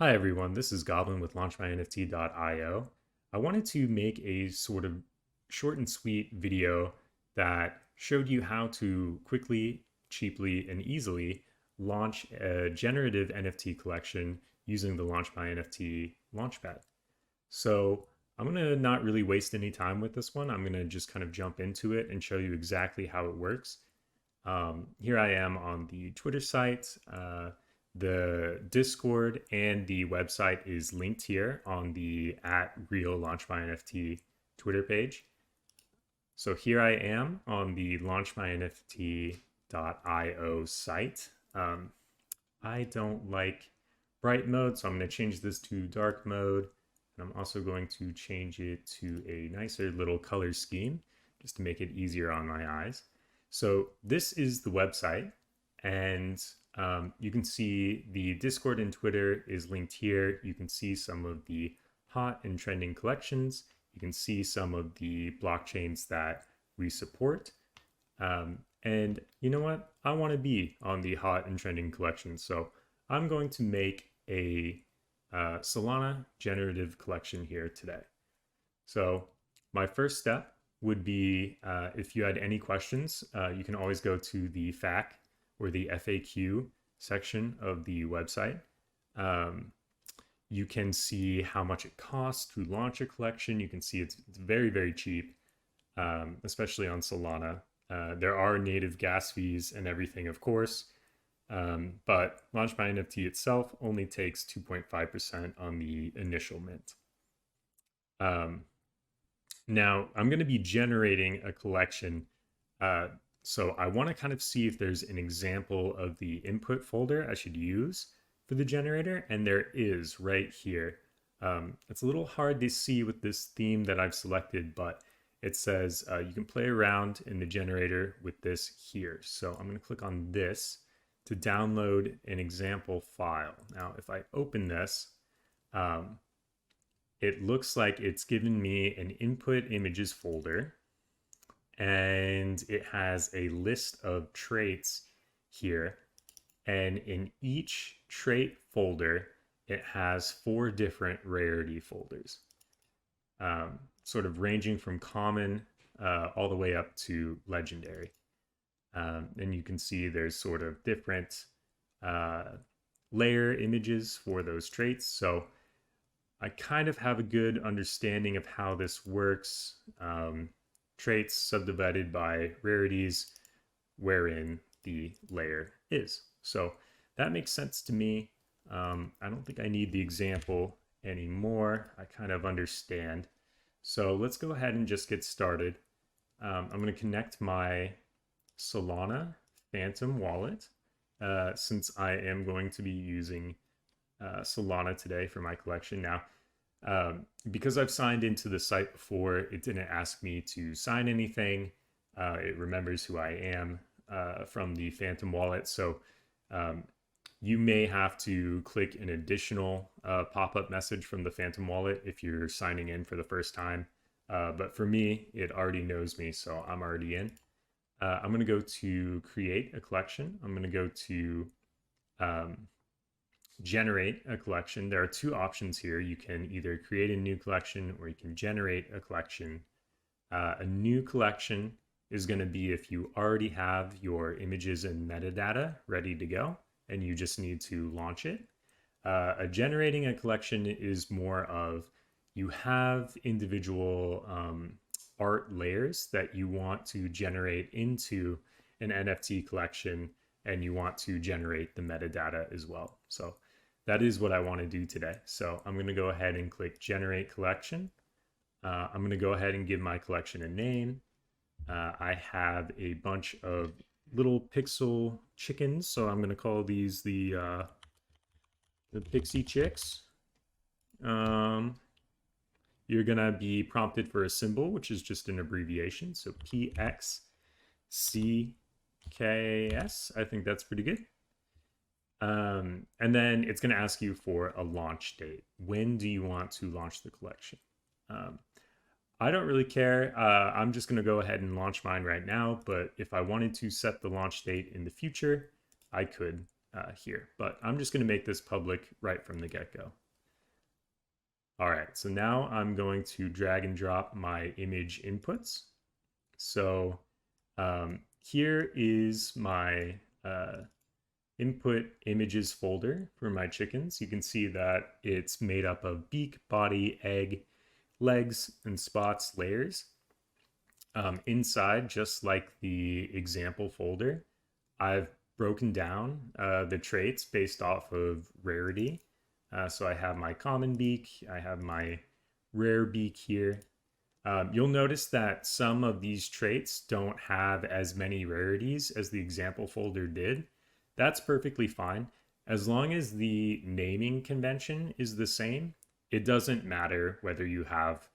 Hi everyone, this is Goblin with LaunchMyNFT.io. I wanted to make a sort of short and sweet video that showed you how to quickly, cheaply, and easily launch a generative NFT collection using the LaunchMyNFT launchpad. So I'm going to not really waste any time with this one. I'm going to just kind of jump into it and show you exactly how it works. Here I am on the Twitter site. The Discord and the website is linked here on the @real_launchmynft Twitter page. So here I am on the launchmynft.io site. I don't like bright mode, so I'm going to change this to dark mode. And I'm also going to change it to a nicer little color scheme just to make it easier on my eyes. So this is the website, and you can see the Discord and Twitter is linked here. You can see some of the hot and trending collections. You can see some of the blockchains that we support. And you know what? I want to be on the hot and trending collections. So I'm going to make a Solana generative collection here today. So my first step would be if you had any questions, you can always go to the FAQ or the FAQ section of the website. You can see how much it costs to launch a collection. You can see it's very, very cheap, especially on Solana. There are native gas fees and everything, of course, but LaunchMyNFT itself only takes 2.5% on the initial mint. Now, I'm going to be generating a collection. So I want to kind of see if there's an example of the input folder I should use for the generator. And there is right here. It's a little hard to see with this theme that I've selected, but it says you can play around in the generator with this here. So I'm going to click on this to download an example file. Now, if I open this, it looks like it's given me an input images folder, and it has a list of traits here. And in each trait folder, it has 4 different rarity folders, sort of ranging from common all the way up to legendary. And you can see there's sort of different layer images for those traits. So I kind of have a good understanding of how this works. Traits subdivided by rarities wherein the layer is. So that makes sense to me. I don't think I need the example anymore. I kind of understand. So let's go ahead and just get started. I'm going to connect my Solana Fantom wallet since I am going to be using Solana today for my collection. Now, because I've signed into the site before, it didn't ask me to sign anything. It remembers who I am from the Fantom wallet. So you may have to click an additional pop-up message from the Fantom wallet if you're signing in for the first time. But for me, it already knows me, so I'm already in. I'm going to go to create a collection. I'm going to go to generate a collection. There are 2 options here. You can either create a new collection or you can generate a collection. A new collection is going to be if you already have your images and metadata ready to go and you just need to launch it. Generating a collection is more of you have individual art layers that you want to generate into an NFT collection, and you want to generate the metadata as well. So that is what I want to do today. So I'm going to go ahead and click generate collection. I'm going to go ahead and give my collection a name. I have a bunch of little pixel chickens, so I'm going to call these the pixie chicks. You're going to be prompted for a symbol, which is just an abbreviation. So PXCKS. I think that's pretty good. And then it's going to ask you for a launch date. When do you want to launch the collection? I don't really care. I'm just going to go ahead and launch mine right now. But if I wanted to set the launch date in the future, I could. here, but I'm just going to make this public right from the get-go. All right, so now I'm going to drag and drop my image inputs. So here is my input images folder for my chickens. You can see that it's made up of beak, body, egg, legs, and spots layers. Inside, just like the example folder, I've broken down the traits based off of rarity. So I have my common beak, I have my rare beak here. You'll notice that some of these traits don't have as many rarities as the example folder did. That's perfectly fine. As long as the naming convention is the same, it doesn't matter whether you have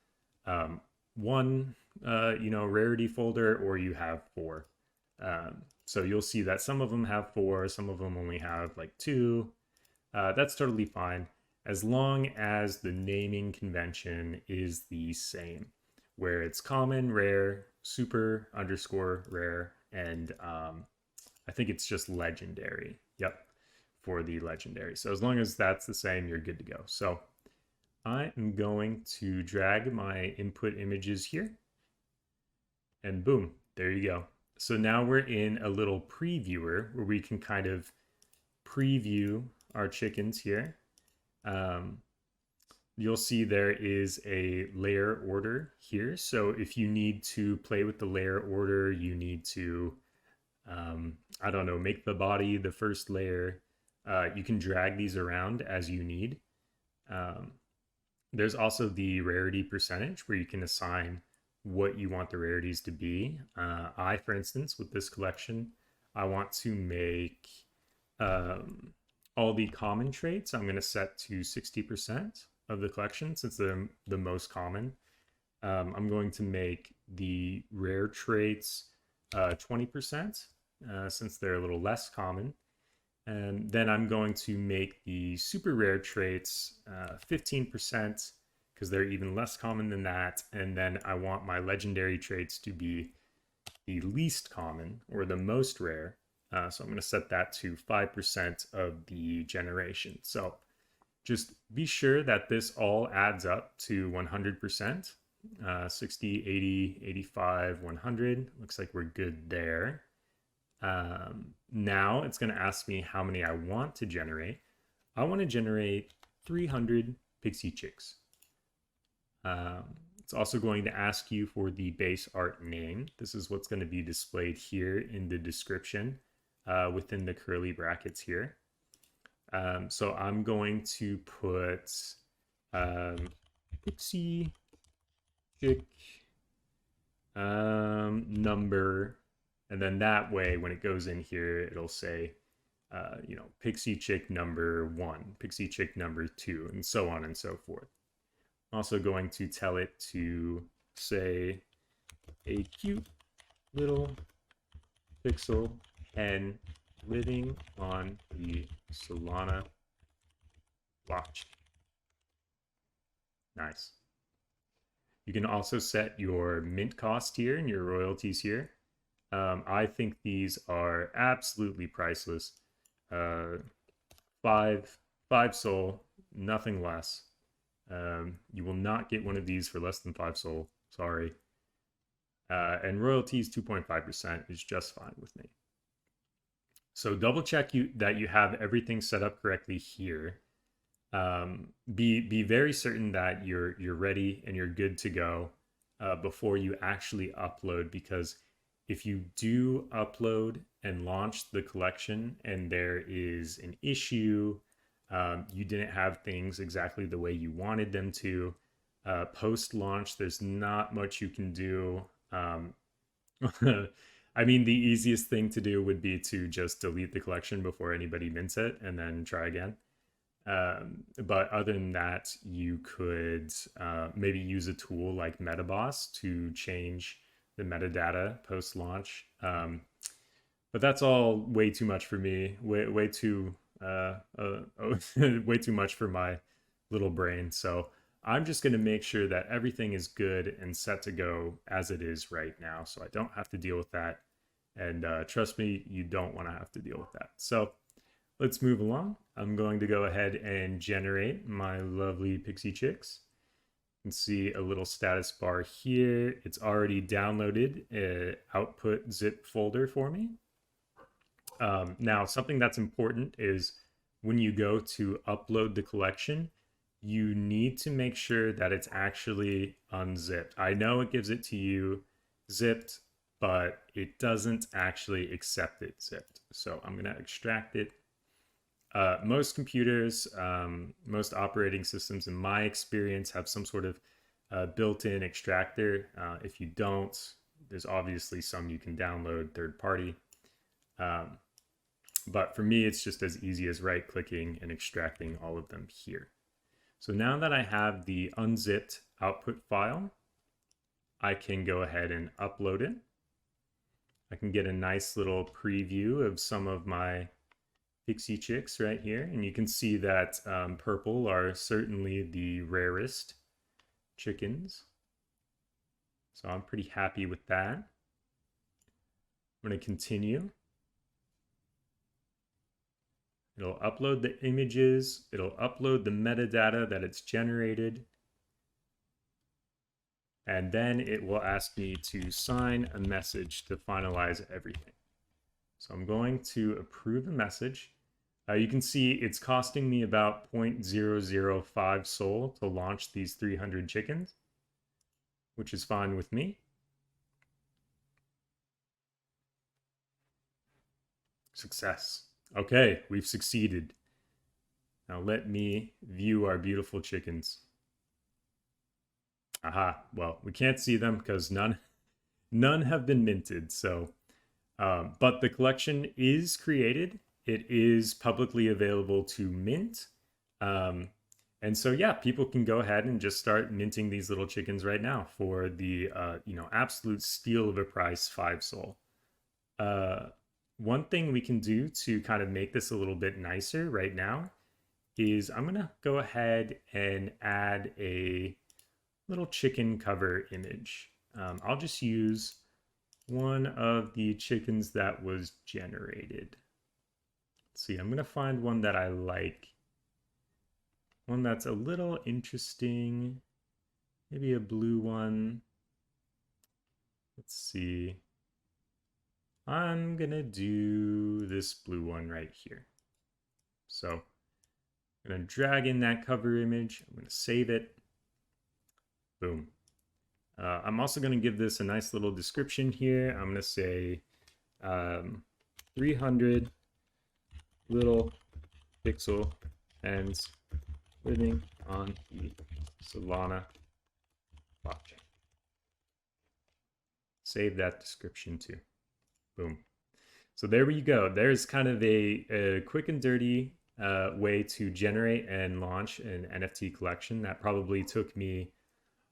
one rarity folder or you have 4. So you'll see that some of them have 4, some of them only have like 2. That's totally fine as long as the naming convention is the same, where it's common, rare, super underscore rare, and I think it's just legendary. Yep, for the legendary. So as long as that's the same, you're good to go. So I am going to drag my input images here, and boom, there you go. So now we're in a little previewer where we can kind of preview our chickens here. You'll see there is a layer order here. So if you need to play with the layer order, you need to, I don't know, make the body the first layer. You can drag these around as you need. There's also the rarity percentage where you can assign what you want the rarities to be. For instance, with this collection, I want to make all the common traits. I'm going to set to 60% of the collection since they're the most common. I'm going to make the rare traits 20% since they're a little less common. And then I'm going to make the super rare traits 15% because they're even less common than that. And then I want my legendary traits to be the least common or the most rare. So I'm going to set that to 5% of the generation. So just be sure that this all adds up to 100%. 60, 80, 85, 100. Looks like we're good there. Now it's going to ask me how many I want to generate. I want to generate 300 pixie chicks. It's also going to ask you for the base art name. This is what's going to be displayed here in the description within the curly brackets here. So I'm going to put pixie chick number, and then that way when it goes in here it'll say pixie chick number 1, pixie chick number 2, and so on and so forth. I'm also going to tell it to say a cute little pixel hen living on the Solana blockchain. Nice. You can also set your mint cost here and your royalties here. I think these are absolutely priceless. 5 sol, nothing less. You will not get one of these for less than 5 sol. Sorry. And royalties 2.5% is just fine with me. So double check that you have everything set up correctly here. Be very certain that you're ready and you're good to go before you actually upload, because if you do upload and launch the collection and there is an issue, you didn't have things exactly the way you wanted them to, post-launch, there's not much you can do. I mean, the easiest thing to do would be to just delete the collection before anybody mints it and then try again. But other than that, you could maybe use a tool like MetaBoss to change the metadata post-launch. But that's all way too much for me, way too way too much for my little brain. So I'm just going to make sure that everything is good and set to go as it is right now, so I don't have to deal with that. And trust me, you don't want to have to deal with that. So let's move along. I'm going to go ahead and generate my lovely pixie chicks. You can see a little status bar here. It's already downloaded an output zip folder for me. Now, something that's important is when you go to upload the collection, you need to make sure that it's actually unzipped. I know it gives it to you zipped, but it doesn't actually accept it zipped. So I'm going to extract it. Most computers, most operating systems, in my experience, have some sort of built-in extractor. If you don't, there's obviously some you can download third party. But for me, it's just as easy as right-clicking and extracting all of them here. So now that I have the unzipped output file, I can go ahead and upload it. I can get a nice little preview of some of my pixie chicks right here. And you can see that purple are certainly the rarest chickens. So I'm pretty happy with that. I'm going to continue. It'll upload the images. It'll upload the metadata that it's generated. And then it will ask me to sign a message to finalize everything. So I'm going to approve the message. You can see it's costing me about 0.005 Sol to launch these 300 chickens, which is fine with me. Success. Okay, we've succeeded. Now let me view our beautiful chickens. Aha, well, we can't see them because none have been minted. So, but the collection is created. It is publicly available to mint. And so, yeah, people can go ahead and just start minting these little chickens right now for the, absolute steal of a price, 5 Sol. One thing we can do to kind of make this a little bit nicer right now is I'm going to go ahead and add a little chicken cover image. I'll just use one of the chickens that was generated. Let's see, I'm going to find one that I like. One that's a little interesting. Maybe a blue one. Let's see. I'm going to do this blue one right here. So I'm going to drag in that cover image. I'm going to save it. Boom. I'm also going to give this a nice little description here. I'm going to say 300 little pixel hens living on the Solana blockchain. Save that description too. Boom. So there we go. There's kind of a quick and dirty way to generate and launch an NFT collection that probably took me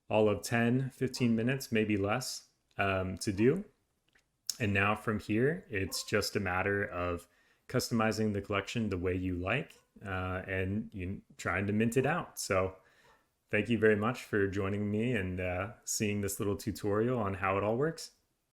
all of 10, 15 minutes, maybe less, to do. And now from here, it's just a matter of customizing the collection the way you like and trying to mint it out. So thank you very much for joining me and seeing this little tutorial on how it all works.